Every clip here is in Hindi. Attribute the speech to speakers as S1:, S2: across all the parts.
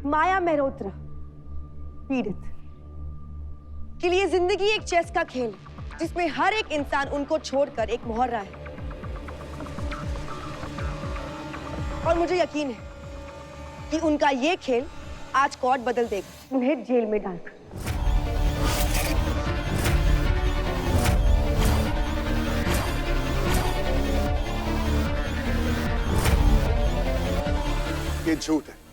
S1: माया मेहरोत्रा पीड़ित के लिए जिंदगी एक चेस का खेल जिसमें हर एक इंसान उनको छोड़कर एक मुहर्रा है। और मुझे यकीन है कि उनका ये खेल आज कोर्ट बदल देगा, उन्हें जेल में डालकर।
S2: ये झूठ है।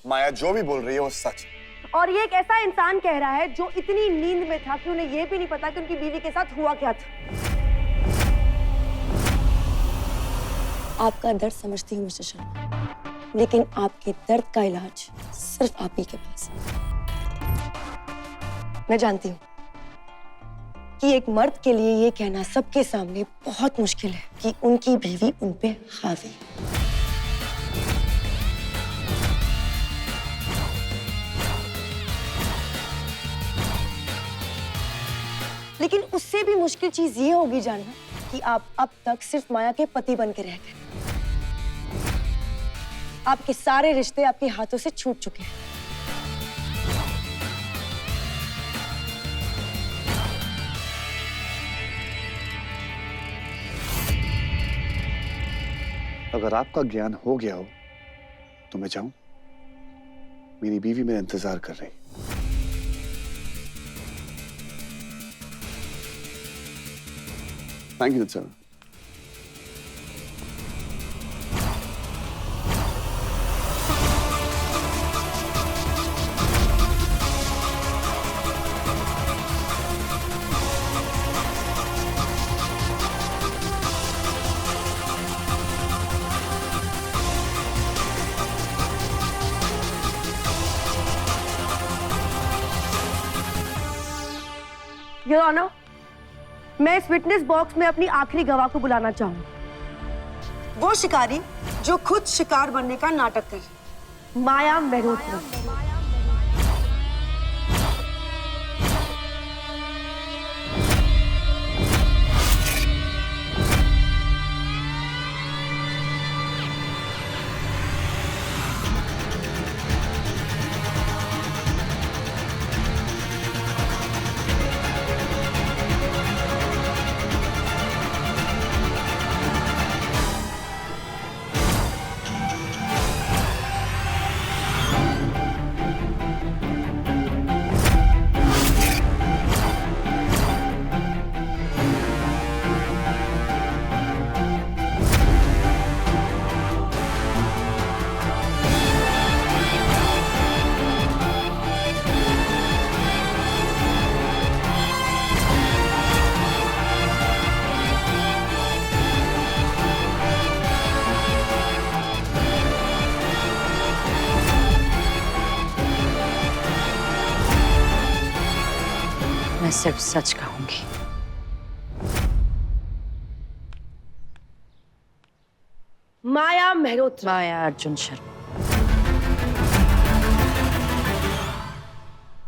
S2: माया जो भी बोल रही है वो सच है।
S1: और ये एक ऐसा इंसान कह रहा है जो इतनी नींद में था कि उन्हें यह भी नहीं पता कि उनकी बीवी के साथ हुआ क्या था। आपका दर्द समझती हूँ मिस्टर शर्मा, लेकिन आपके दर्द का इलाज सिर्फ आप ही के पास है। मैं जानती हूँ कि एक मर्द के लिए ये कहना सबके सामने बहुत मुश्किल है कि उनकी बीवी उन पे हावी है। लेकिन उससे भी मुश्किल चीज ये होगी जानना कि आप अब तक सिर्फ माया के पति बन के रह गए। आपके सारे रिश्ते आपके हाथों से छूट चुके हैं।
S2: अगर आपका ज्ञान हो गया हो तो मैं जाऊं? मेरी बीवी मेरा इंतजार कर रही। Thank you sir.
S1: Your honour, मैं इस विटनेस बॉक्स में अपनी आखिरी गवाह को बुलाना चाहूंगी। वो शिकारी जो खुद शिकार बनने का नाटक करे, माया मेहरोत्रा।
S3: मैं सिर्फ सच कहूंगी।
S1: माया मेहरोत्रा।
S3: माया अर्जुन शर्मा।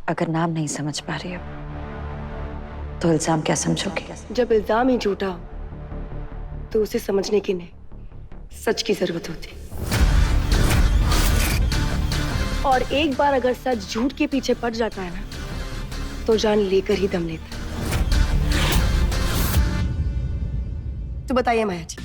S3: अगर नाम नहीं समझ पा रही हो तो इल्जाम क्या समझोगे?
S1: जब इल्जाम ही झूठा हो तो उसे समझने की नहीं, सच की जरूरत होती। और एक बार अगर सच झूठ के पीछे पड़ जाता है ना, तो जान लेकर ही दम लेता। तो बताइए माया जी,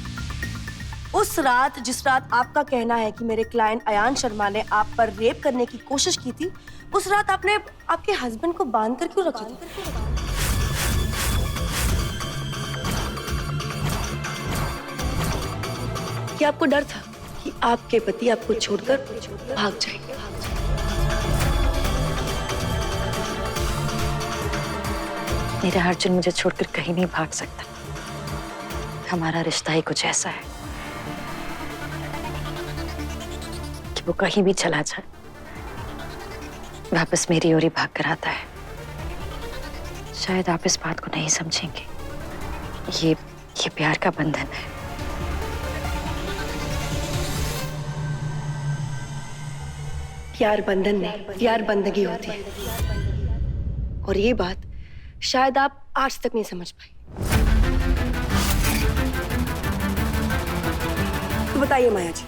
S1: उस रात जिस रात आपका कहना है कि मेरे क्लाइंट अयान शर्मा ने आप पर रेप करने की कोशिश की थी, उस रात आपने आपके हस्बैंड को बांध कर क्यों रखा था? क्या आपको डर था कि आपके पति आपको छोड़कर भाग जाएंगे?
S3: मेरा अर्जुन मुझे छोड़कर कहीं नहीं भाग सकता। हमारा रिश्ता ही कुछ ऐसा है कि वो कहीं भी चला जाए वापस मेरी ओर ही भाग कर आता है। शायद आप इस बात को नहीं समझेंगे। ये प्यार का बंधन है।
S1: प्यार बंधन नहीं, प्यार बंदगी होती है। और ये बात शायद आप आज तक नहीं समझ पाए। तो बताइए माया जी,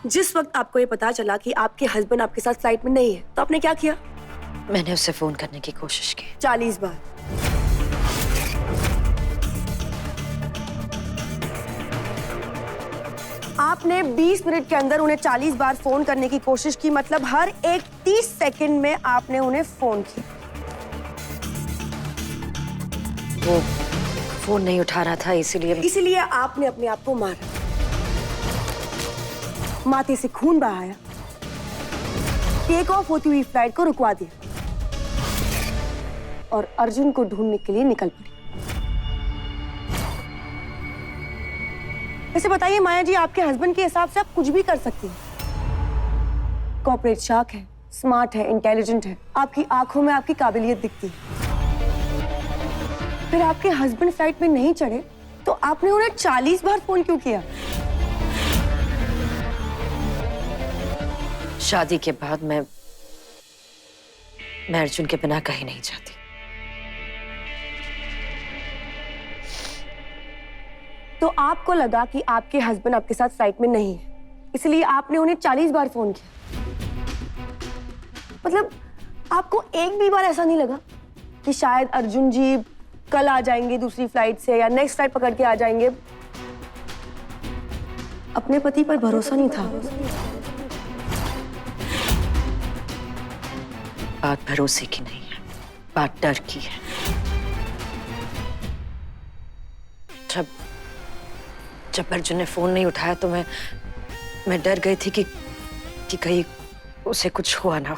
S1: जिस वक्त आपको ये पता चला कि आपके हस्बैंड आपके साथ फ्लाइट में नहीं है, तो आपने क्या किया?
S3: मैंने उससे फोन करने की कोशिश की।
S1: 40 बार। आपने 20 मिनट के अंदर उन्हें 40 बार फोन करने की कोशिश की, मतलब हर एक 30 सेकंड में आपने उन्हें फोन किया।
S3: वो फोन नहीं उठा रहा था, इसीलिए
S1: आपने अपने आप को मारा, माथे से खून बहाया, टेक ऑफ होती हुई फ्लाइट को रुकवा दिया और अर्जुन को ढूंढने के लिए निकल पड़ी। वैसे बताइए माया जी, आपके हस्बैंड के हिसाब से आप कुछ भी कर सकती हैं। कॉर्पोरेट शार्क है, स्मार्ट है, इंटेलिजेंट है, आपकी आंखों में आपकी काबिलियत दिखती है। फिर आपके हस्बैंड फ्लाइट में नहीं चढ़े तो आपने उन्हें 40 बार फोन क्यों किया?
S3: शादी के बाद मैं अर्जुन के बिना कहीं नहीं जाती।
S1: तो आपको लगा कि आपके हस्बैंड आपके साथ फ्लाइट में नहीं है, इसलिए आपने उन्हें 40 बार फोन किया। मतलब आपको एक भी बार ऐसा नहीं लगा कि शायद अर्जुन जी कल आ जाएंगे दूसरी फ्लाइट से या नेक्स्ट फ्लाइट पकड़ के आ जाएंगे? अपने पति पर भरोसा नहीं था।
S3: बात भरोसे की नहीं है, बात डर की है। जब अर्जुन ने फोन नहीं उठाया तो मैं डर गई थी कि कहीं उसे कुछ हुआ ना हो।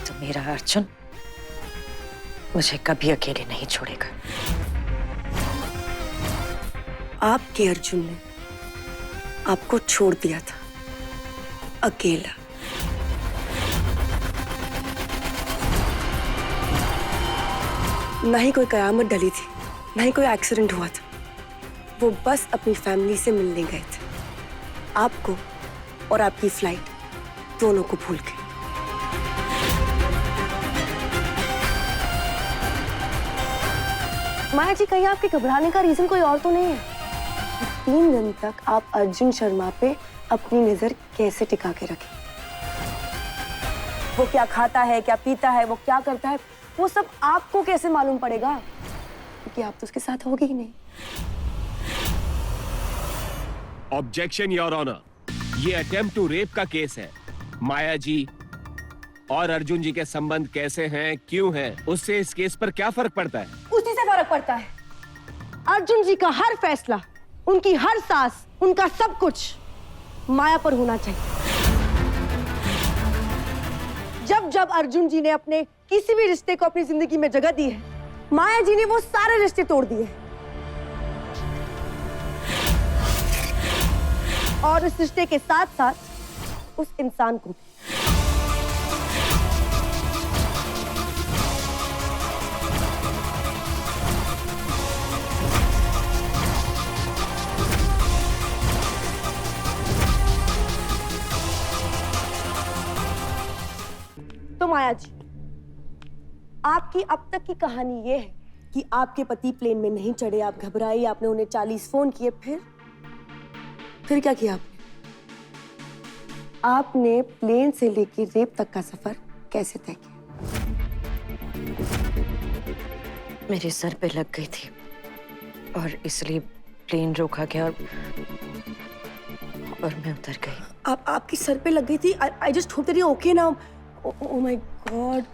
S3: तो मेरा अर्जुन मुझे कभी अकेले नहीं छोड़ेगा।
S1: आपके अर्जुन ने आपको छोड़ दिया था अकेला। ना ही कोई कयामत डली थी, ना ही कोई एक्सीडेंट हुआ था। वो बस अपनी फैमिली से मिलने गए थे, आपको और आपकी फ्लाइट दोनों को भूल के। माया जी, कहीं आपके घबराने का रीजन कोई और तो नहीं है? 3 दिन तक आप अर्जुन शर्मा पे अपनी नजर कैसे टिका के रखें? वो क्या खाता है, क्या पीता है, वो क्या करता है, वो सब आपको कैसे मालूम पड़ेगा? क्योंकि आप तो उसके साथ होगे ही नहीं।
S4: ऑब्जेक्शन योर ऑनर, ये अटेम्प्ट टू रेप का केस है। माया जी और अर्जुन जी के संबंध कैसे हैं, क्यों हैं, उससे इस केस पर क्या फर्क पड़ता है?
S1: उसी से फर्क पड़ता है। अर्जुन जी का हर फैसला, उनकी हर सांस, उनका सब कुछ माया पर होना चाहिए। जब अर्जुन जी ने अपने किसी भी रिश्ते को अपनी जिंदगी में जगह दी है, माया जी ने वो सारे रिश्ते तोड़ दिए और इस रिश्ते के साथ साथ उस इंसान को भी। तो माया जी, आपकी अब तक की कहानी ये है कि आपके पति प्लेन में नहीं चढ़े, आप घबराई, आपने उन्हें 40 फोन किए, फिर क्या किया आपने? आपने प्लेन से लेकर रेप तक का सफर कैसे तय किया?
S3: मेरे सर पे लग गई थी और इसलिए प्लेन रोका गया और मैं उतर गई।
S1: आपकी सर पे लग गई थी? I just hope that you okay now. Oh my God.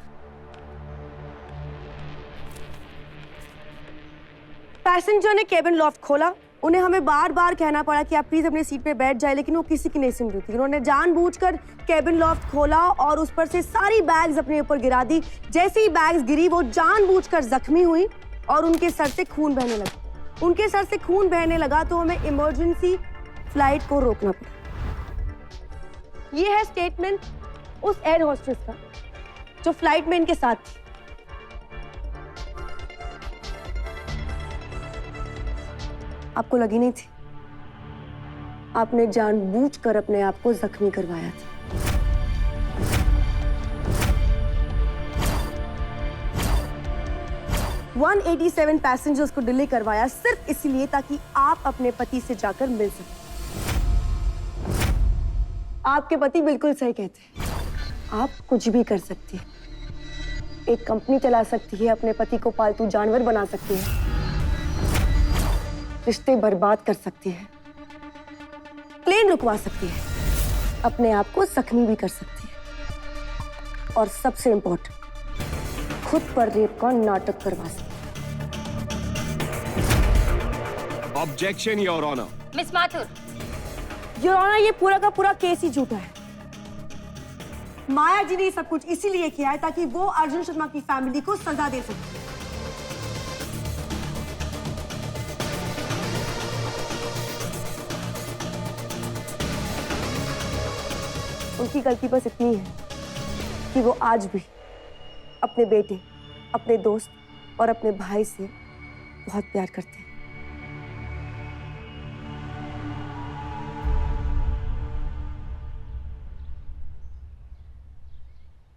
S1: Passenger ने केबिन लॉफ्ट खोला, उन्हें हमें बार बार कहना पड़ा कि आप प्लीज अपनी सीट पे बैठ जाए, लेकिन वो किसी की नहीं सुन रही थी। उन्होंने जानबूझकर केबिन लॉफ्ट खोला और उस पर से सारी बैग्स अपने ऊपर गिरा दी। जैसे ही बैग्स गिरी, वो जानबूझकर जख्मी हुई और उनके सर से खून बहने लगा। उनके सर से खून बहने लगा तो हमें इमरजेंसी फ्लाइट को रोकना पड़ा। ये है स्टेटमेंट उस एयर होस्टेस का जो फ्लाइट में इनके साथ थी। आपको लगी नहीं थी? आपने जानबूझकर अपने आप को जख्मी करवाया था। वन 187 पैसेंजर्स को डिले करवाया सिर्फ इसलिए ताकि आप अपने पति से जाकर मिल सकें। आपके पति बिल्कुल सही कहते हैं। आप कुछ भी कर सकती है, एक कंपनी चला सकती है, अपने पति को पालतू जानवर बना सकती है, रिश्ते बर्बाद कर सकती है, प्लेन रुकवा सकती है, अपने आप को जख्मी भी कर सकती है और सबसे इम्पोर्टेंट, खुद पर रेप का नाटक करवा सकती है।
S4: Objection your honour.
S3: Miss Mathur,
S1: your honour, ये पूरा का पूरा केस ही झूठा है। माया जी ने ये सब कुछ इसीलिए किया है ताकि वो अर्जुन शर्मा की फैमिली को सजा दे सके। उनकी गलती बस इतनी है कि वो आज भी अपने बेटे, अपने दोस्त और अपने भाई से बहुत प्यार करते हैं।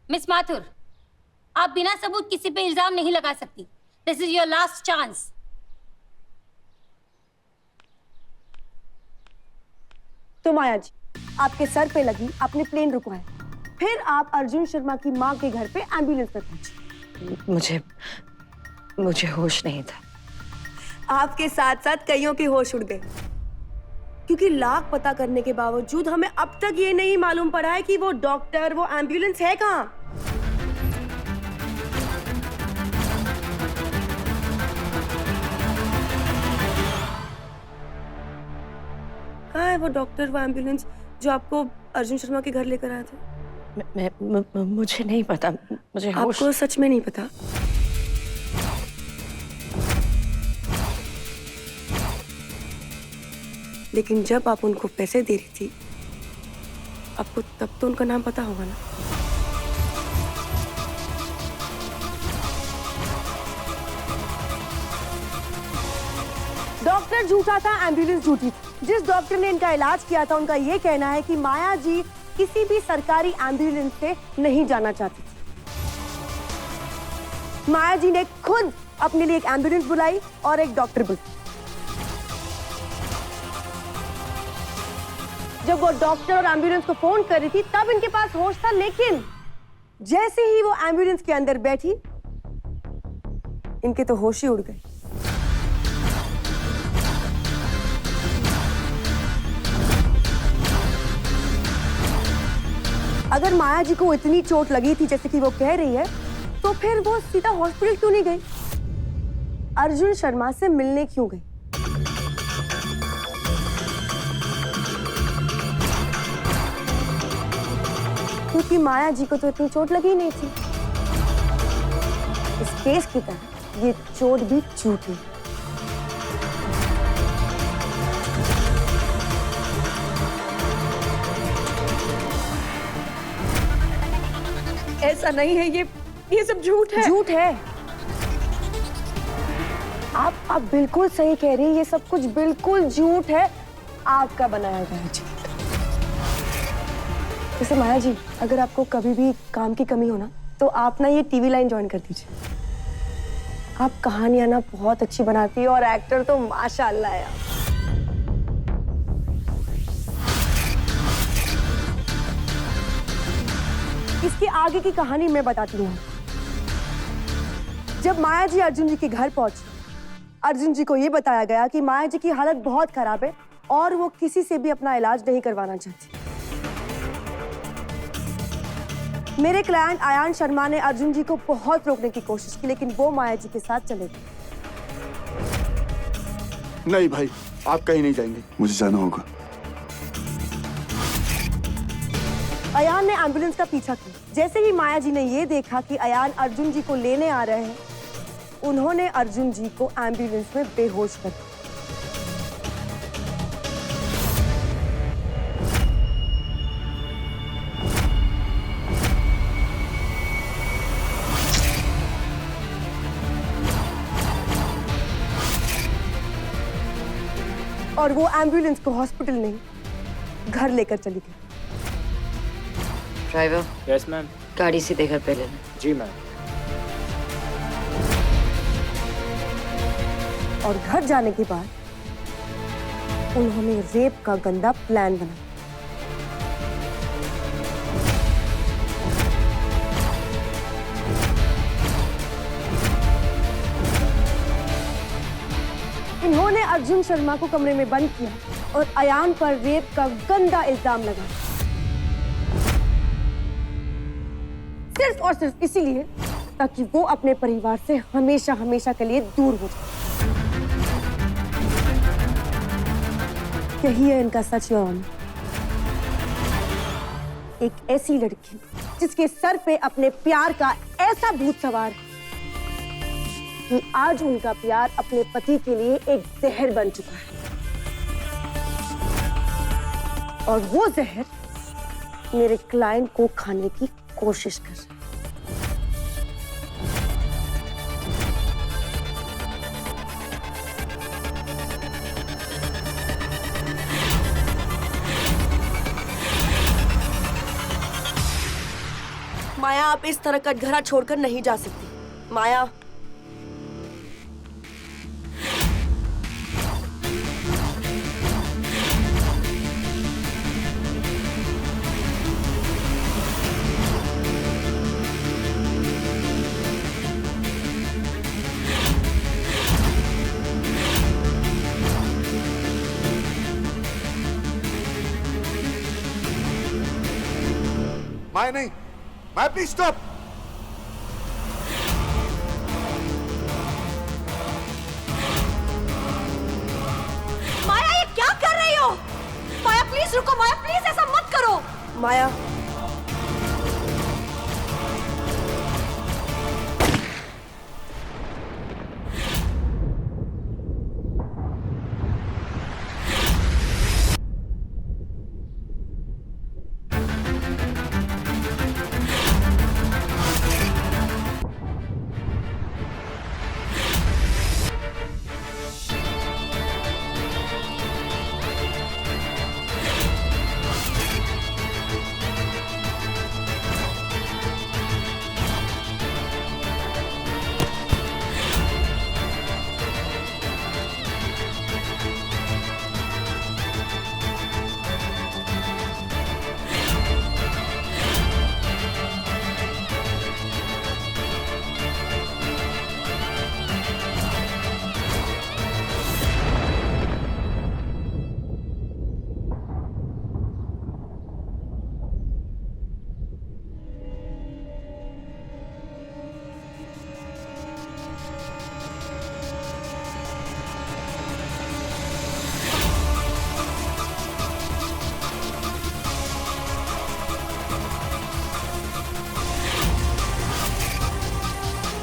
S5: मिस माथुर, आप बिना सबूत किसी पे इल्जाम नहीं लगा सकती। This is your last chance.
S1: तो माया जी, आपके सर पे लगी, आपने प्लेन रुकवाया, फिर आप अर्जुन शर्मा की माँ के घर पे एम्बुलेंस में पहुंचे।
S3: मुझे होश नहीं था।
S1: आपके साथ साथ कईयों के होश उड़ गए, क्योंकि लाख पता करने के बावजूद हमें अब तक ये नहीं मालूम पड़ा है कि वो डॉक्टर, वो एम्बुलेंस है कहाँ। कहाँ है वो डॉक्टर, वो एम्बुलेंस जो आपको अर्जुन शर्मा के घर लेकर आए थे?
S3: मुझे नहीं पता। मुझे होश
S1: आपको सच में नहीं पता? लेकिन जब आप उनको पैसे दे रही थी, आपको तब तो उनका नाम पता होगा ना? डॉक्टर झूठा था, एम्बुलेंस झूठी थी। जिस डॉक्टर ने इनका इलाज किया था, उनका ये कहना है कि माया जी किसी भी सरकारी एम्बुलेंस से नहीं जाना चाहती थी। माया जी ने खुद अपने लिए एक एम्बुलेंस बुलाई और एक डॉक्टर बुलाई। जब वो डॉक्टर और एम्बुलेंस को फोन कर रही थी, तब इनके पास होश था, लेकिन जैसे ही वो एम्बुलेंस के अंदर बैठी, इनके तो होश ही उड़ गए। अगर माया जी को इतनी चोट लगी थी जैसे कि वो कह रही है, तो फिर वो सीधा हॉस्पिटल क्यों नहीं गई? अर्जुन शर्मा से मिलने क्यों गई? क्योंकि माया जी को तो इतनी चोट लगी ही नहीं थी। इस केस की तरह ये चोट भी झूठी। ऐसा नहीं है, ये सब झूठ है। झूठ है। आप बिल्कुल सही कह रही हैं, ये सब कुछ बिल्कुल झूठ है, आपका बनाया गया झूठ। जैसे माया जी, अगर आपको कभी भी काम की कमी हो ना, तो आप ना ये टीवी लाइन ज्वाइन कर दीजिए। आप कहानियां ना बहुत अच्छी बनाती है और एक्टर तो माशाल्लाह है। इसकी आगे की कहानी मैं बताती हूँ। जब माया जी अर्जुन जी के घर पहुंची, अर्जुन जी को यह बताया गया कि माया जी की हालत बहुत खराब है और वो किसी से भी अपना इलाज नहीं करवाना चाहती। मेरे क्लाइंट आयान शर्मा ने अर्जुन जी को बहुत रोकने की कोशिश की, लेकिन वो माया जी के साथ चले गए।
S2: नहीं भाई, आप कहीं नहीं जाएंगे, मुझे जाना होगा।
S1: अयान ने एम्बुलेंस का पीछा किया। जैसे ही माया जी ने ये देखा कि अयान अर्जुन जी को लेने आ रहे हैं, उन्होंने अर्जुन जी को एम्बुलेंस में बेहोश कर दिया। और वो एम्बुलेंस को हॉस्पिटल नहीं, घर लेकर चली गई।
S3: Driver,
S6: yes ma'am.
S3: गाड़ी सीधे घर पे ले लेना।
S6: जी मैम।
S1: और घर जाने के बाद उन्होंने रेप का गंदा प्लान बनाया। अर्जुन शर्मा को कमरे में बंद किया और अयान पर रेप का गंदा इल्जाम लगा, सिर्फ और सिर्फ इसीलिए ताकि वो अपने परिवार से हमेशा हमेशा के लिए दूर हो जाए। यही है इनका सच, योर ऑनर। एक ऐसी लड़की जिसके सर पे अपने प्यार का ऐसा भूत सवार है कि आज उनका प्यार अपने पति के लिए एक जहर बन चुका है, और वो जहर मेरे क्लाइंट को खाने की कोशिश कर रहा है। माया, आप इस तरह कटघरा छोड़कर नहीं जा सकती। माया,
S2: माया नहीं, माया प्लीज स्टॉप।
S1: माया, ये क्या कर रही हो? माया प्लीज रुको, माया प्लीज ऐसा मत करो। माया,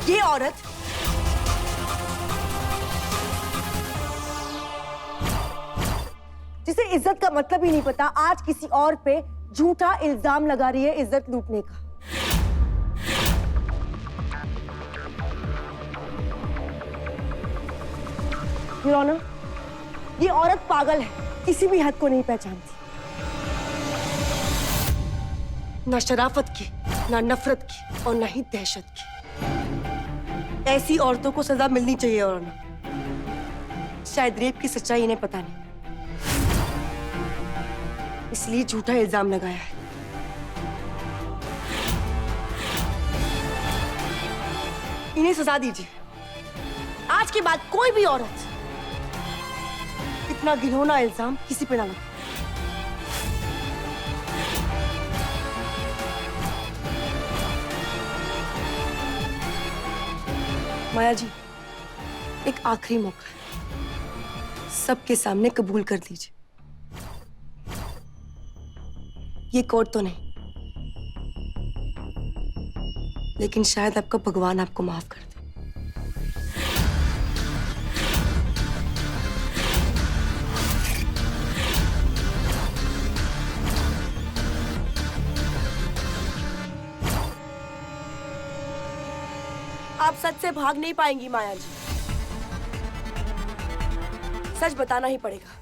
S1: ये औरत जिसे इज्जत का मतलब ही नहीं पता, आज किसी और पे झूठा इल्जाम लगा रही है इज्जत लूटने का। योर ऑनर, ये औरत पागल है, किसी भी हद को नहीं पहचानती। ना शराफत की, ना नफरत की, और ना ही दहशत की। ऐसी औरतों को सजा मिलनी चाहिए और ना। शायद रेप की सच्चाई इन्हें पता नहीं, इसलिए झूठा इल्जाम लगाया है। इन्हें सजा दीजिए। आज के बाद कोई भी औरत इतना घिनौना इल्जाम किसी पे ना लगाए। माया जी, एक आखिरी मौका है, सबके सामने कबूल कर लीजिए। ये कोर्ट तो नहीं, लेकिन शायद आपका भगवान आपको माफ कर दे। आप सच से भाग नहीं पाएंगी माया जी, सच बताना ही पड़ेगा।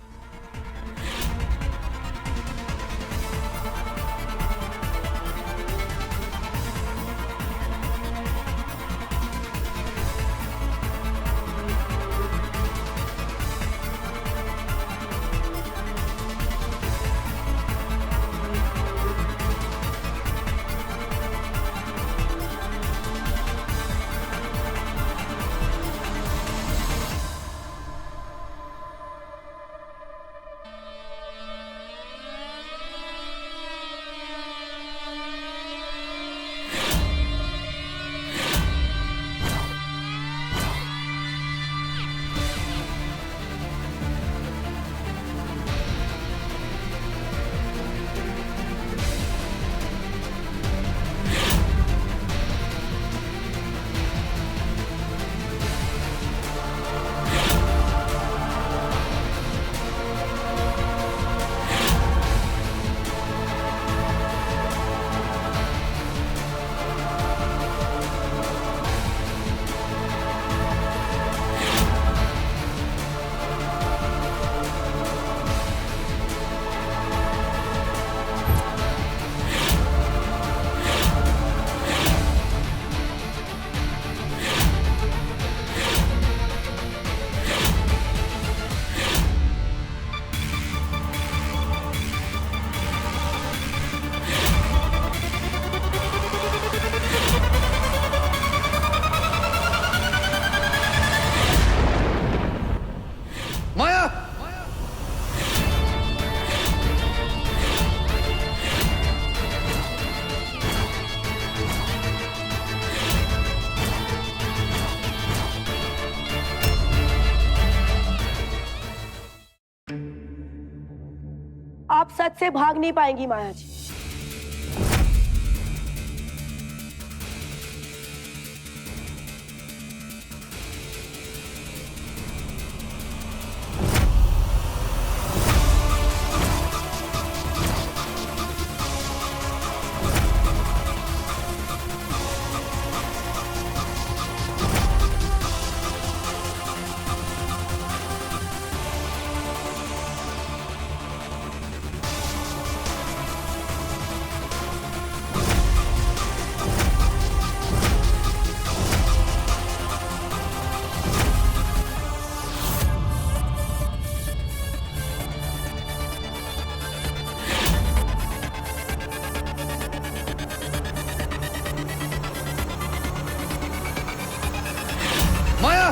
S1: सच से भाग नहीं पाएंगी माया जी।
S2: माया!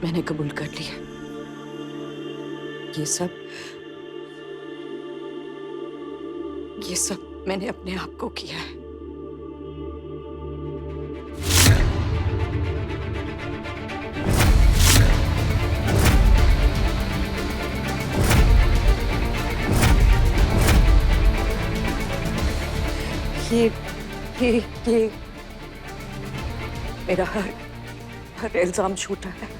S6: मैंने कबूल कर लिया। ये सब मैंने अपने आप को किया है। ये मेरा हर इल्जाम झूठा है।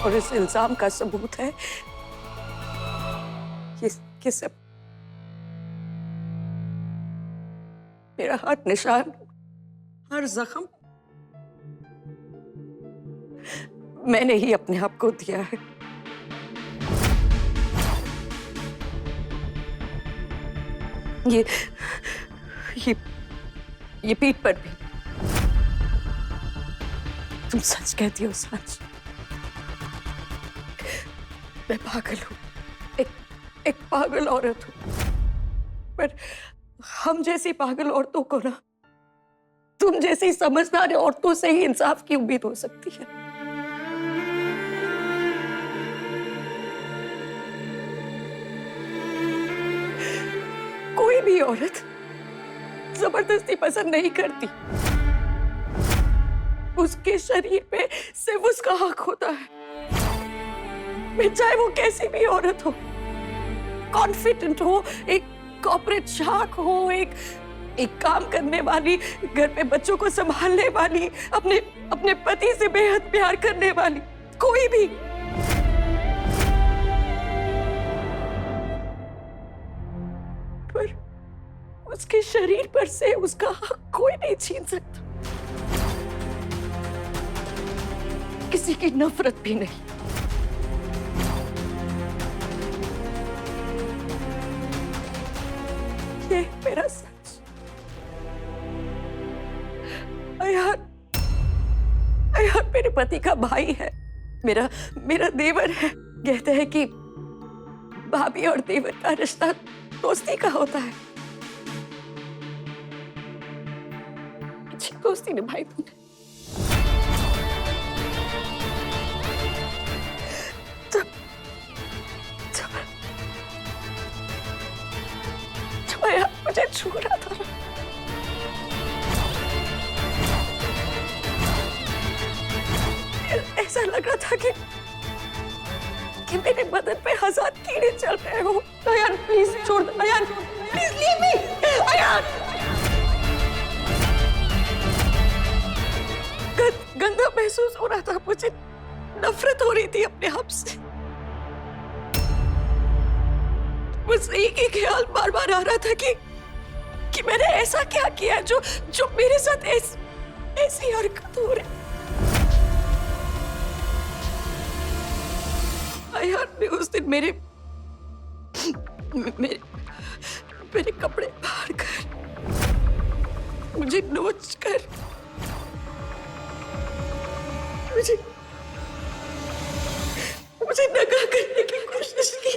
S6: और इस इल्जाम का सबूत है ये सब मेरा हर निशान, हर जख्म मैंने ही अपने आप को दिया है। ये पीठ पर भी। तुम सच कहती हो सच। मैं पागल हूँ, एक पागल औरत हूँ। पर हम जैसी पागल औरतों को ना तुम जैसी समझदार औरतों से ही इंसाफ की उम्मीद हो सकती है। कोई भी औरत जबरदस्ती पसंद नहीं करती। उसके शरीर पे सिर्फ उसका हक होता है। चाहे वो कैसी भी औरत हो, कॉन्फिडेंट हो, एक कॉर्पोरेट शार्क हो, एक काम करने वाली, घर पे बच्चों को संभालने वाली, अपने पति से बेहद प्यार करने वाली, कोई भी। पर उसके शरीर पर से उसका हक कोई नहीं छीन सकता। किसी की नफरत भी नहीं। ये मेरा सच। अयान मेरे पति का भाई है, मेरा देवर है। कहते हैं कि भाभी और देवर का रिश्ता दोस्ती का होता है। अच्छी दोस्ती निभाई तुमने। मुझे छू रहा था, ऐसा लग रहा था कि मेरे बदन पे 1000 कीड़े चल रहे हो। अयान प्लीज छोड़ दो। Ayaan please leave me. Ayaan गंदा महसूस हो रहा था। मुझे नफरत हो रही थी अपने आप से। बस एक ही ख्याल बार बार आ रहा था कि कि मैंने ऐसा क्या किया जो जो मेरे साथ ऐसी हरकत हो रही। अयान ने उस दिन मेरे कपड़े फाड़ कर, मुझे नोच कर, मुझे नंगा करने की कोशिश की।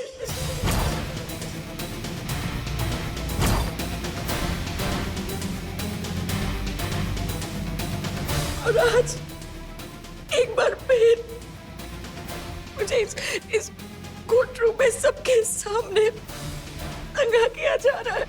S6: और आज एक बार फिर मुझे इस कोर्ट रूम में सबके सामने नंगा किया जा रहा है।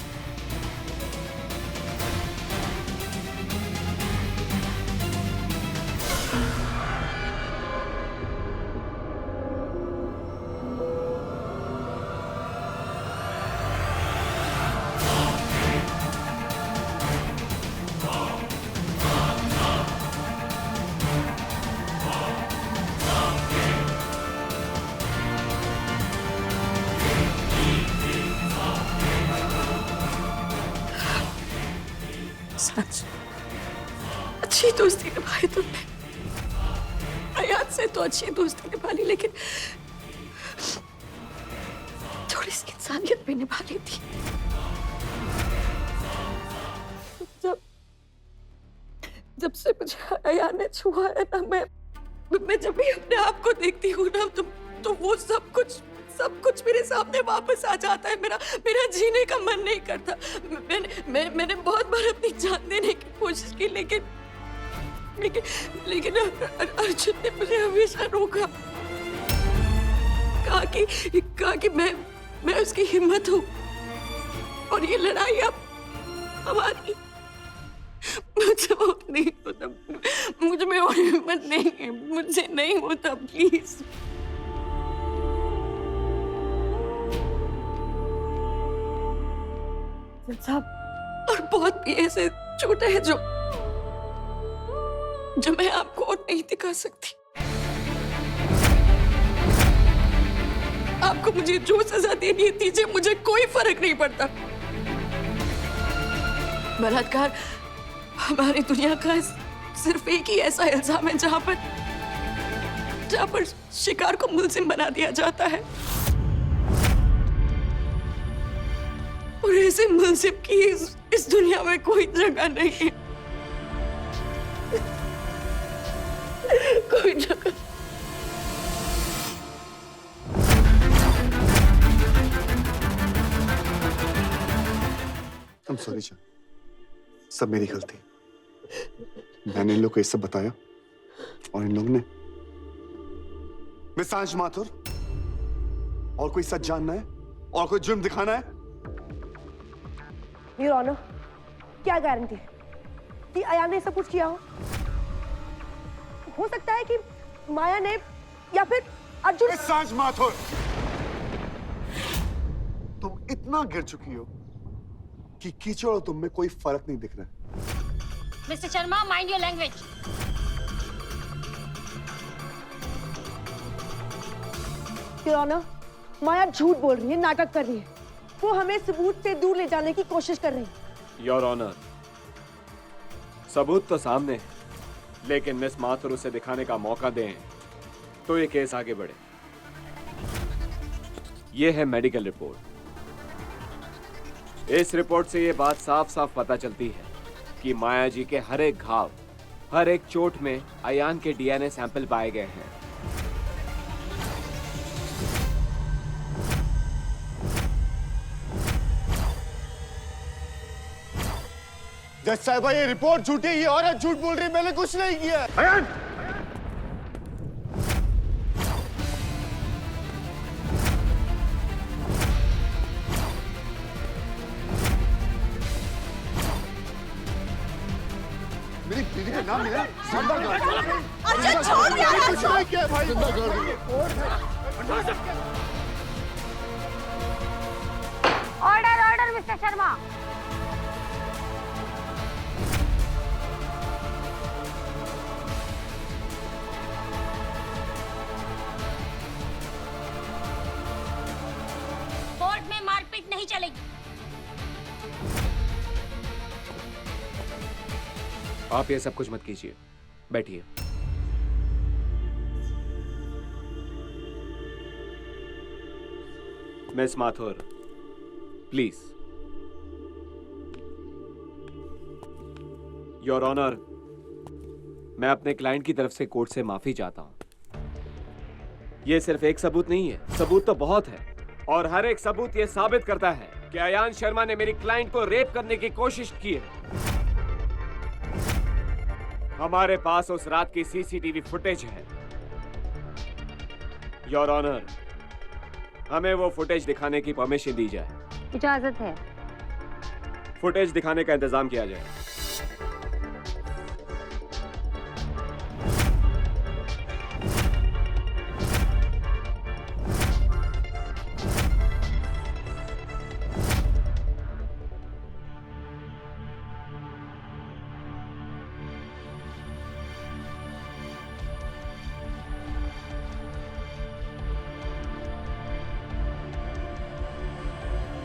S6: सच, अच्छी दोस्ती निभाई तुमने। अयान से तो अच्छी दोस्ती निभा ली, लेकिन थोड़ी सी इंसानियत भी निभा ली थी। जब से मुझे अयान ने छुआ है ना, मैं जब भी अपने आप को देखती हूँ ना, तो वो सब कुछ मेरे सामने वापस आ जाता है। मेरा जीने का मन नहीं करता। मैंने बहुत बार अपनी जान देने की कोशिश की, लेकिन अर्जुन ने मुझे हमेशा रोका। कहा कि मैं उसकी हिम्मत हूँ और ये लड़ाई अब हमारी। मुझे और नहीं होता, मुझ में और हिम्मत नहीं है, मुझसे नहीं होता, प्लीज। साहब, और बहुत भी ऐसे छोटे हैं जो मैं आपको और नहीं दिखा सकती। आपको मुझे जो सजा देनी है दीजिए, मुझे कोई फर्क नहीं पड़ता। बलात्कार हमारी दुनिया का सिर्फ एक ही ऐसा इल्जाम है जहां पर शिकार को मुलजिम बना दिया जाता है, और ऐसे मुलजिम की इस दुनिया में कोई जगह नहीं है, कोई जगह।
S2: I'm sorry जान, सब मेरी गलती। मैंने इन लोग को ये सब बताया और इन लोगों ने। मिस सांज माथुर, और कोई सच जानना है और कोई जुर्म दिखाना है?
S1: योर ऑनर, क्या गारंटी है कि अयान ने सब कुछ किया हो सकता है कि माया ने या फिर अर्जुन।
S2: मिस सांज माथुर, तुम इतना गिर चुकी हो कि कीचड़ और तुम में कोई फर्क नहीं दिख रहा है।
S5: Mister Sharma, mind your language.
S1: Your honour, Maya झूठ बोल रही है, नाटक कर रही है। वो हमें सबूत से दूर ले जाने की कोशिश कर रही है।
S4: योर ऑनर, सबूत तो सामने है, लेकिन मिस माथुर उसे दिखाने का मौका दें तो ये केस आगे बढ़े। ये है मेडिकल रिपोर्ट। इस रिपोर्ट से ये बात साफ साफ पता चलती है कि माया जी के हर एक घाव, हर एक चोट में अयान के डीएनए सैंपल पाए गए हैं।
S2: जज साहब, ये रिपोर्ट झूठी है, ये औरत झूठ बोल रही है, मैंने कुछ नहीं किया। अयान! मेरी बीवी का नाम लिया, जिंदा कर दिया।
S1: अर्जुन छोड़ यार,
S2: कुछ नहीं किया भाई, जिंदा कर दिया।
S5: Order order mister Sharma. Court में मारपीट नहीं चलेगी।
S7: आप ये सब कुछ मत कीजिए, बैठिए। Miss Mathur, please. Your honour, मैं अपने क्लाइंट की तरफ से कोर्ट से माफी चाहता हूं। यह सिर्फ एक सबूत नहीं है, सबूत तो बहुत है, और हर एक सबूत यह साबित करता है कि अयान शर्मा ने मेरी क्लाइंट को रेप करने की कोशिश की है। हमारे पास उस रात की सीसीटीवी फुटेज है। योर ऑनर, हमें वो फुटेज दिखाने की परमिशन दी जाए।
S5: इजाजत है।
S7: फुटेज दिखाने का इंतजाम किया जाए।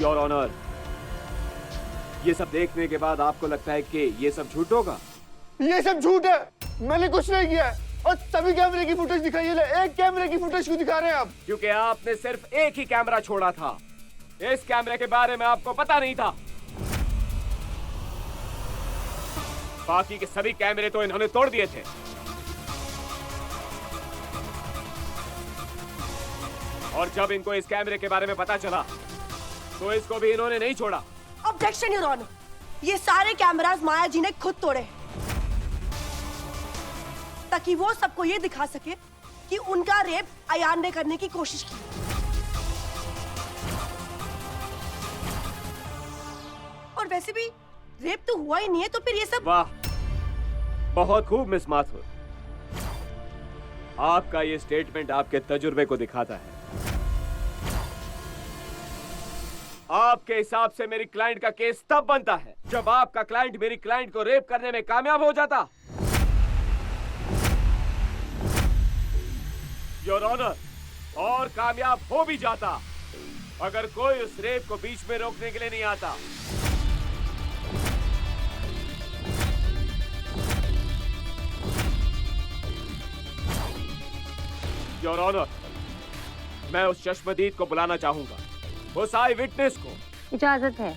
S7: योर ऑनर, ये सब देखने के बाद आपको लगता है कि ये सब झूठ होगा?
S2: ये सब झूठ है, मैंने कुछ नहीं किया है। और सभी कैमरे की फुटेज दिखाई है, एक कैमरे की फुटेज क्यों दिखा रहे हैं आप?
S7: क्योंकि आपने सिर्फ एक ही कैमरा छोड़ा था। इस कैमरे के बारे में आपको पता नहीं था। बाकी के सभी कैमरे तो इन्होंने तोड़ दिए थे। और जब इनको इस कैमरे के बारे में पता चला तो इसको भी इन्होंने नहीं छोड़ा।
S1: ऑब्जेक्शन योर ऑनर, ये सारे कैमरास माया जी ने खुद तोड़े ताकि वो सबको ये दिखा सके कि उनका रेप अयान ने करने की कोशिश की। और वैसे भी रेप तो हुआ ही नहीं है, तो फिर ये सब।
S7: वाह, बहुत खूब मिस माथुर। आपका ये स्टेटमेंट आपके तजुर्बे को दिखाता है। आपके हिसाब से मेरी क्लाइंट का केस तब बनता है जब आपका क्लाइंट मेरी क्लाइंट को रेप करने में कामयाब हो जाता। योर ऑनर, और कामयाब हो भी जाता अगर कोई उस रेप को बीच में रोकने के लिए नहीं आता। योर ऑनर, मैं उस चश्मदीद को बुलाना चाहूंगा, उस आई विटनेस को।
S5: इजाजत है।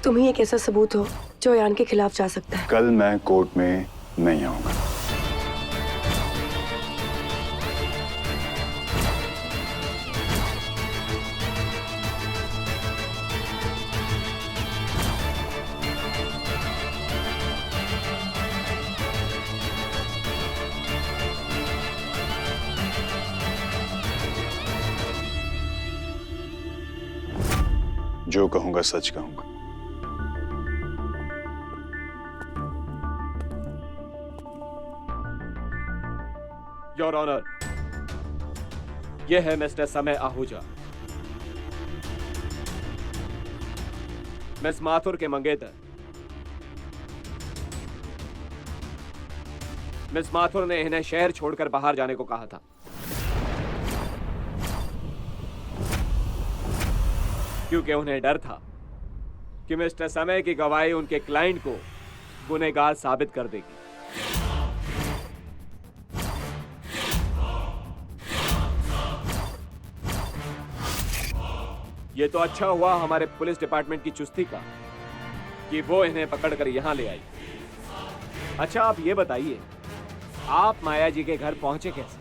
S1: तुम ही एक ऐसा सबूत हो जो अयान के खिलाफ जा सकता है।
S2: कल मैं कोर्ट में नहीं आऊंगा। जो कहूंगा सच कहूंगा।
S7: योर ऑनर, यह है मिस्टर समय आहूजा, मिस माथुर के मंगेतर। मिस माथुर ने इन्हें शहर छोड़कर बाहर जाने को कहा था। क्योंकि उन्हें डर था कि मिस्टर समय की गवाही उनके क्लाइंट को गुनहगार साबित कर देगी। ये तो अच्छा हुआ हमारे पुलिस डिपार्टमेंट की चुस्ती का कि वो इन्हें पकड़कर यहां ले आई। अच्छा, आप ये बताइए आप माया जी के घर पहुंचे कैसे?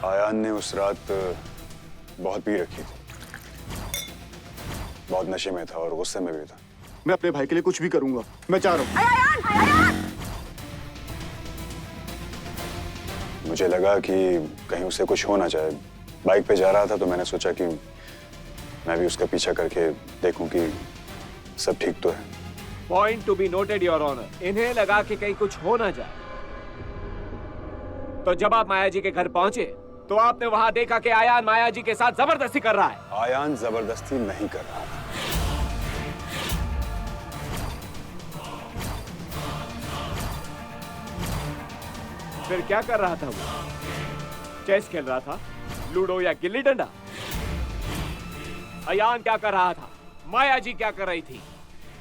S2: आयान ने उस रात बहुत पी रखी थी, बहुत नशे में था और गुस्से में भी था। मैं अपने भाई के लिए कुछ भी करूंगा, मैं चाह रहा हूँ। मुझे लगा कि कहीं उसे कुछ हो ना जाए। बाइक पे जा रहा था तो मैंने सोचा कि मैं भी उसका पीछा करके देखूं कि सब ठीक तो है।
S7: Point to be noted your honour. इन्हें लगा कि कहीं कुछ हो ना जाए, तो जब आप माया जी के घर पहुंचे तो आपने वहां देखा कि आयान माया जी के साथ जबरदस्ती कर रहा है।
S2: आयान जबरदस्ती नहीं कर रहा था।
S7: फिर क्या कर रहा था वो? चेस खेल रहा था, लूडो या गिल्ली डंडा? आयान क्या कर रहा था? माया जी क्या कर रही थी?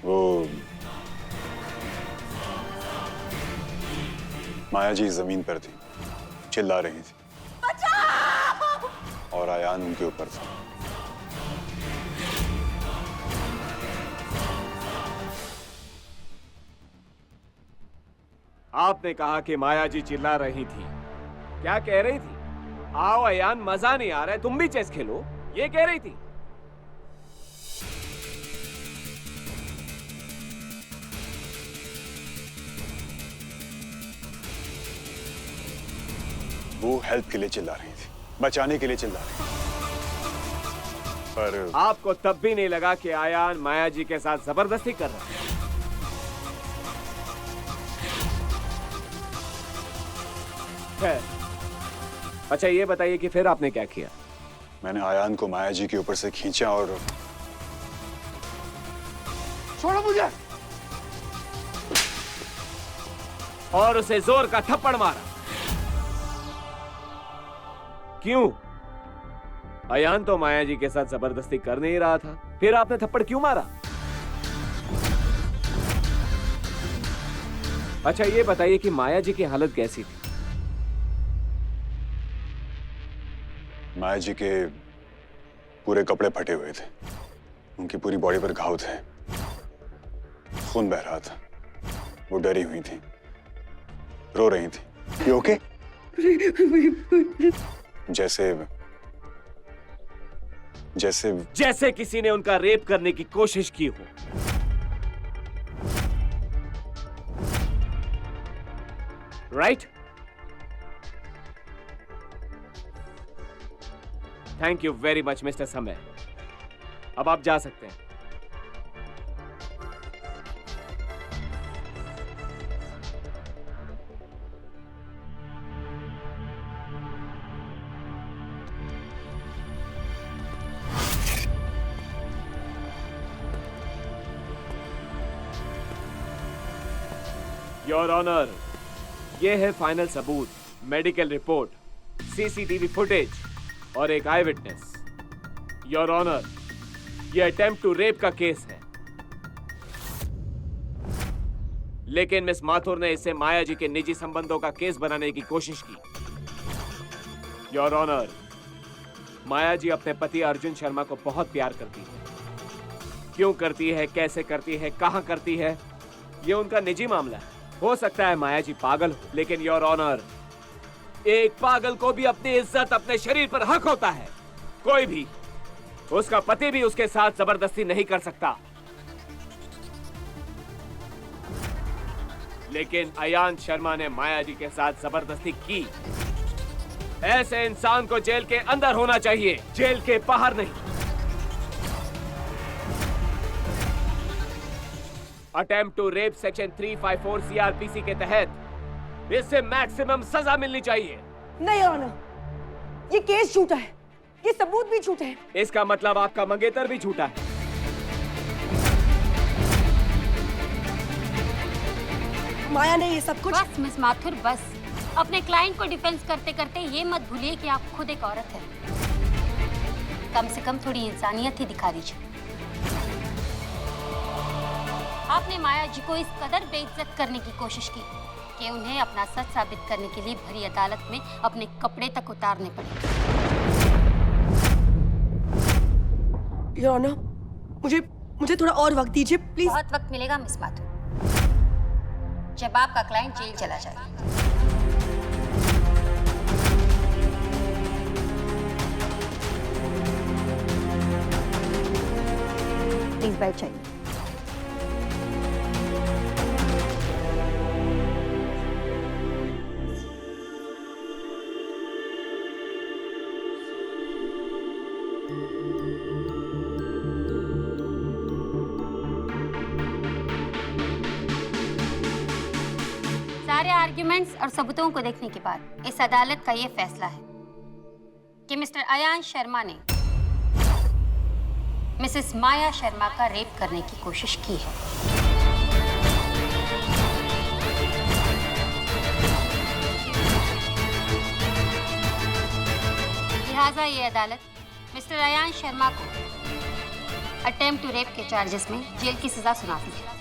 S2: वो माया जी जमीन पर थी, चिल्ला रही थी। बचाओ! और आयान उनके ऊपर था।
S7: आपने कहा कि माया जी चिल्ला रही थी। क्या कह रही थी? आओ अयान, मजा नहीं आ रहा है, तुम भी चेस खेलो, ये कह रही थी।
S2: वो हेल्प के लिए चिल्ला रही थी, बचाने के लिए चिल्ला रही थी। पर
S7: आपको तब भी नहीं लगा कि आयान माया जी के साथ जबरदस्ती कर रहा है? अच्छा ये बताइए कि फिर आपने क्या किया?
S2: मैंने आयान को माया जी के ऊपर से खींचा और
S7: छोड़ो मुझे! और उसे जोर का थप्पड़ मारा। क्यों? अयान तो माया जी के साथ जबरदस्ती कर नहीं रहा था, फिर आपने थप्पड़ क्यों मारा? अच्छा ये बताइए कि माया जी की हालत कैसी थी?
S2: माया जी के पूरे कपड़े फटे हुए थे, उनकी पूरी बॉडी पर घाव थे, खून बह रहा था, वो डरी हुई थी, रो रही थी। You okay? जैसे
S7: किसी ने उनका रेप करने की कोशिश की हो। Right? Thank you very much mister समय। अब आप जा सकते हैं। योर ऑनर, ये है फाइनल सबूत, मेडिकल रिपोर्ट, सीसीटीवी फुटेज और एक आई विटनेस। योर ऑनर, ये अटेम्प्ट टू रेप का केस है, लेकिन मिस माथुर ने इसे माया जी के निजी संबंधों का केस बनाने की कोशिश की। योर ऑनर, माया जी अपने पति अर्जुन शर्मा को बहुत प्यार करती है। क्यों करती है, कैसे करती है, कहां करती है, ये उनका निजी मामला है। हो सकता है माया जी पागल हो, लेकिन योर ऑनर, एक पागल को भी अपनी इज्जत, अपने शरीर पर हक होता है। कोई भी, उसका पति भी उसके साथ जबरदस्ती नहीं कर सकता। लेकिन अयान शर्मा ने माया जी के साथ जबरदस्ती की। ऐसे इंसान को जेल के अंदर होना चाहिए, जेल के बाहर नहीं। Attempt to rape section 354 CrPC के तहत इससे मैक्सिमम सजा मिलनी चाहिए।
S1: नहीं ऑनर, ये केस झूठा है, ये सबूत भी झूठे हैं।
S7: इसका मतलब आपका मंगेतर भी झूठा है।
S1: माया ने ये सब कुछ।
S5: बस मिस माथुर बस। अपने क्लाइंट को डिफेंस करते करते ये मत भूलिए कि आप खुद एक औरत हैं। कम से कम थोड़ी इंसानियत ही दिखा दीजिए। आपने माया जी को इस कदर बेइज्जत करने की कोशिश की कि उन्हें अपना सच साबित करने के लिए भरी अदालत में अपने कपड़े तक उतारने पड़े।
S1: योर ऑनर, मुझे थोड़ा और वक्त दीजिए प्लीज।
S5: बहुत वक्त मिलेगा मिस माथुर, जब आपका क्लाइंट जेल चला जाए। प्लीज बैठ जाइए। सारे आर्ग्यूमेंट्स और सबूतों को देखने के बाद इस अदालत का ये फैसला है कि मिस्टर अयान शर्मा ने मिसेस माया शर्मा का रेप करने की कोशिश की है। लिहाजा ये अदालत मिस्टर अयान शर्मा को अटेम्प्ट टू रेप के चार्जेस में जेल की सजा सुनाती है।